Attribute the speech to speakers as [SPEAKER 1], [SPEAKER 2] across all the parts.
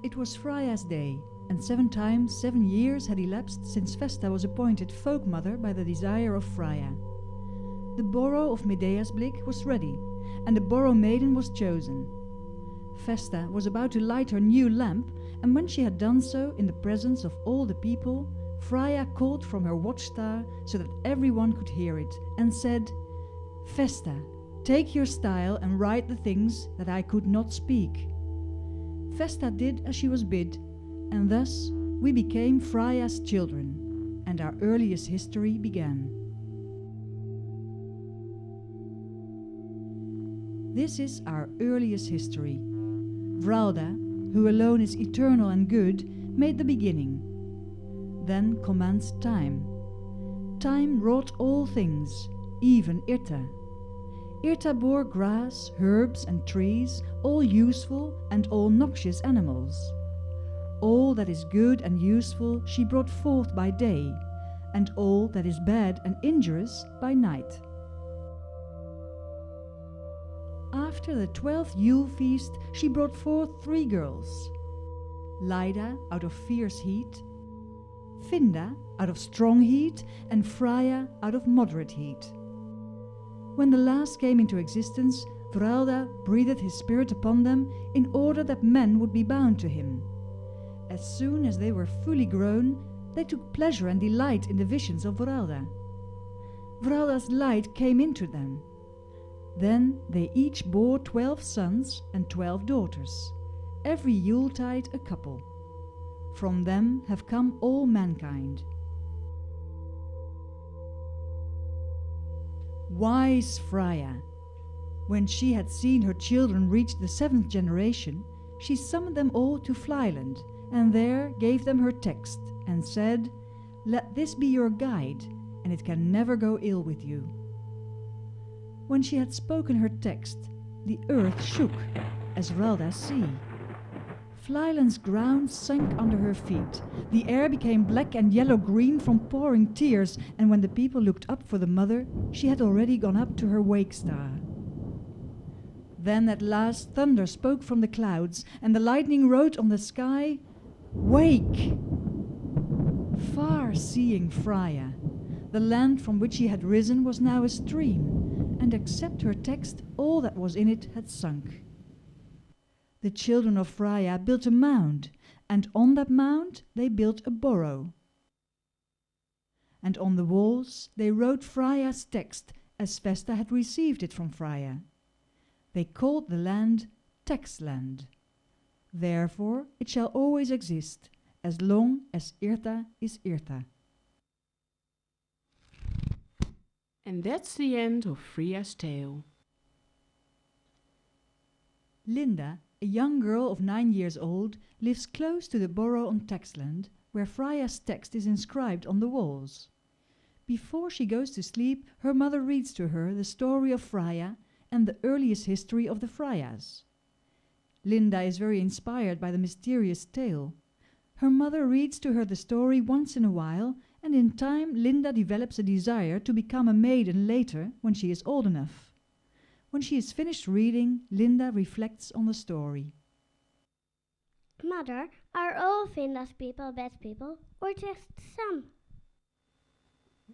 [SPEAKER 1] It was Freya's day, and 7 times 7 years had elapsed since Vesta was appointed folk mother by the desire of Freya. The borough of Medeasblik was ready, and the borough maiden was chosen. Vesta was about to light her new lamp, and when she had done so in the presence of all the people, Freya called from her watchtower so that everyone could hear it, and said, "Vesta, take your style and write the things that I could not speak." Vesta did as she was bid, and thus we became Freya's children, and our earliest history began. This is our earliest history. Vralda, who alone is eternal and good, made the beginning. Then commenced time. Time wrought all things, even Irta. Irta bore grass, herbs and trees, all useful and all noxious animals. All that is good and useful she brought forth by day, and all that is bad and injurious by night. After the 12th Yule feast she brought forth 3 girls, Lyda out of fierce heat, Finda out of strong heat, and Freya out of moderate heat. When the last came into existence, Vralda breathed his spirit upon them in order that men would be bound to him. As soon as they were fully grown, they took pleasure and delight in the visions of Vralda. Vralda's light came into them. Then they each bore 12 sons and 12 daughters, every Yuletide a couple. From them have come all mankind. Wise Freya! When she had seen her children reach the 7th generation, she summoned them all to Flyland, and there gave them her text, and said, "Let this be your guide, and it can never go ill with you." When she had spoken her text, the earth shook, as Vralda's sea. Flyland's ground sank under her feet. The air became black and yellow-green from pouring tears, and when the people looked up for the mother, she had already gone up to her wake-star. Then at last thunder spoke from the clouds, and the lightning wrote on the sky, "Wake!" Far-seeing Freya, the land from which she had risen was now a stream, and except her text, all that was in it had sunk. The children of Freya built a mound, and on that mound they built a borough. And on the walls they wrote Freya's text, as Vesta had received it from Freya. They called the land Textland. Therefore it shall always exist, as long as Irta is Irta.
[SPEAKER 2] And that's the end of Freya's tale.
[SPEAKER 1] Linda, a young girl of 9 years old, lives close to the borough on Textland, where Freya's text is inscribed on the walls. Before she goes to sleep, her mother reads to her the story of Freya and the earliest history of the Freyas. Linda is very inspired by the mysterious tale. Her mother reads to her the story once in a while, and in time Linda develops a desire to become a maiden later, when she is old enough. When she is finished reading, Linda reflects on the story.
[SPEAKER 3] Mother, are all Finda's people bad people, or just some?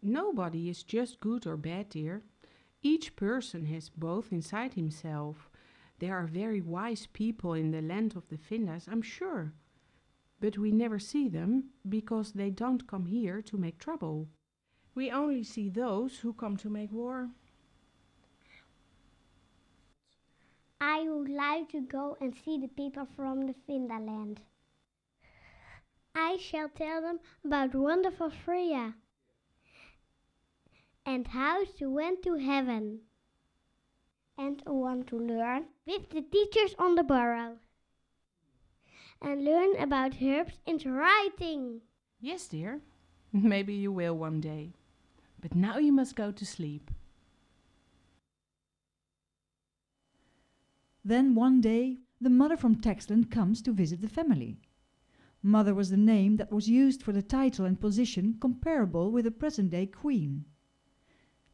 [SPEAKER 2] Nobody is just good or bad, dear. Each person has both inside himself. There are very wise people in the land of the Findas, I'm sure. But we never see them, because they don't come here to make trouble. We only see those who come to make war.
[SPEAKER 3] I would like to go and see the people from the Finda land. I shall tell them about wonderful Freya and how she went to heaven. And I want to learn with the teachers on the borough and learn about herbs and writing.
[SPEAKER 2] Yes, dear. Maybe you will one day. But now you must go to sleep.
[SPEAKER 1] Then one day, the mother from Textland comes to visit the family. Mother was the name that was used for the title and position comparable with a present-day queen.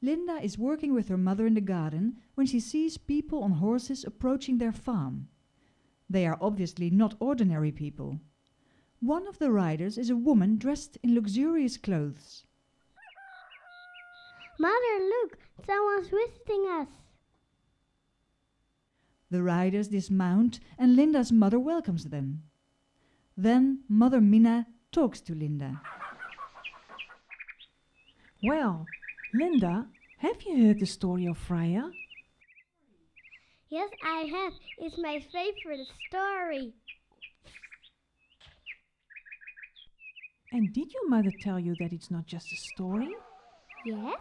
[SPEAKER 1] Linda is working with her mother in the garden when she sees people on horses approaching their farm. They are obviously not ordinary people. One of the riders is a woman dressed in luxurious clothes.
[SPEAKER 3] Mother, look, someone's visiting us.
[SPEAKER 1] The riders dismount and Linda's mother welcomes them. Then Mother Minna talks to Linda.
[SPEAKER 4] Well, Linda, have you heard the story of Freya?
[SPEAKER 3] Yes, I have. It's my favorite story.
[SPEAKER 4] And did your mother tell you that it's not just a story?
[SPEAKER 3] Yes?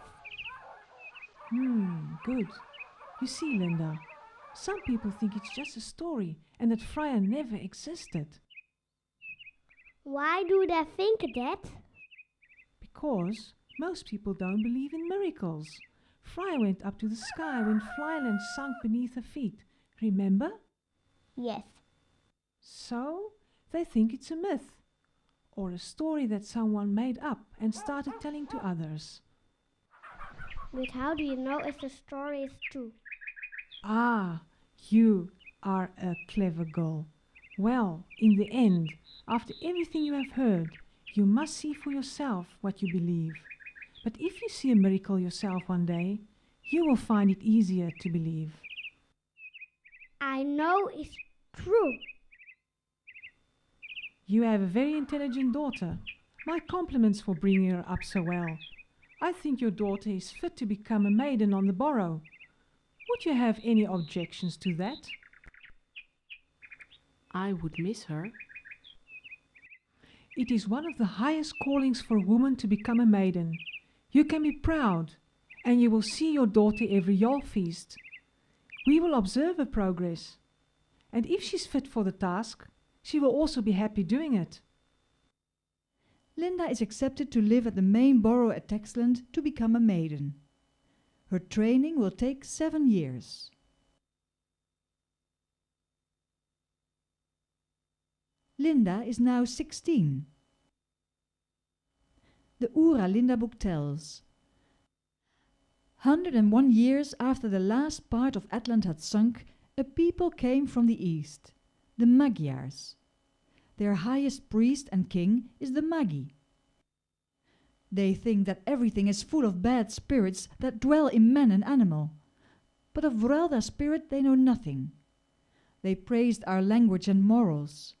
[SPEAKER 4] Good. You see, Linda, some people think it's just a story and that Freya never existed.
[SPEAKER 3] Why do they think that?
[SPEAKER 4] Because most people don't believe in miracles. Freya went up to the sky when Flyland sunk beneath her feet. Remember?
[SPEAKER 3] Yes.
[SPEAKER 4] So, they think it's a myth or a story that someone made up and started telling to others.
[SPEAKER 3] But how do you know if the story is true?
[SPEAKER 4] Ah, you are a clever girl. Well, in the end, after everything you have heard, you must see for yourself what you believe. But if you see a miracle yourself one day, you will find it easier to believe.
[SPEAKER 3] I know it's true.
[SPEAKER 4] You have a very intelligent daughter. My compliments for bringing her up so well. I think your daughter is fit to become a maiden on the Borrow. Would you have any objections to that?
[SPEAKER 2] I would miss her.
[SPEAKER 4] It is one of the highest callings for a woman to become a maiden. You can be proud, and you will see your daughter every Yule feast. We will observe her progress, and if she's fit for the task, she will also be happy doing it.
[SPEAKER 1] Linda is accepted to live at the main borough at Texland to become a maiden. Her training will take 7 years. Linda is now 16. The Oera Linda Book tells: 101 years after the last part of Atlant had sunk, a people came from the east, the Magyars. Their highest priest and king is the Magi. They think that everything is full of bad spirits that dwell in man and animal, but of Vrelda's spirit they know nothing. They praised our language and morals,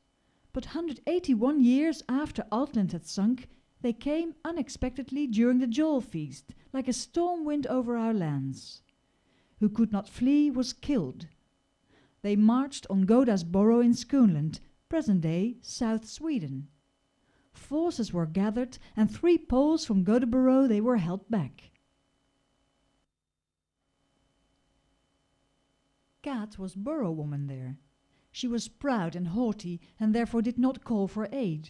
[SPEAKER 1] but 181 years after Altland had sunk, they came unexpectedly during the Jol feast, like a storm wind over our lands. Who could not flee was killed. They marched on Goda's Borough in Skoonland, present-day South Sweden. Forces were gathered, and 3 Poles from Godeborough they were held back. Kat was borough woman there. She was proud and haughty, and therefore did not call for aid.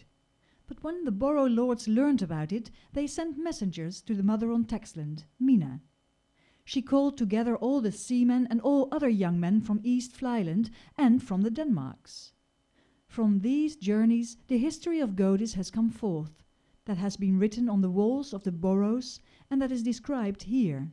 [SPEAKER 1] But when the borough lords learned about it, they sent messengers to the mother on Texland, Mina. She called together all the seamen and all other young men from East Flyland and from the Denmarks. From these journeys the history of Godis has come forth, that has been written on the walls of the boroughs, and that is described here.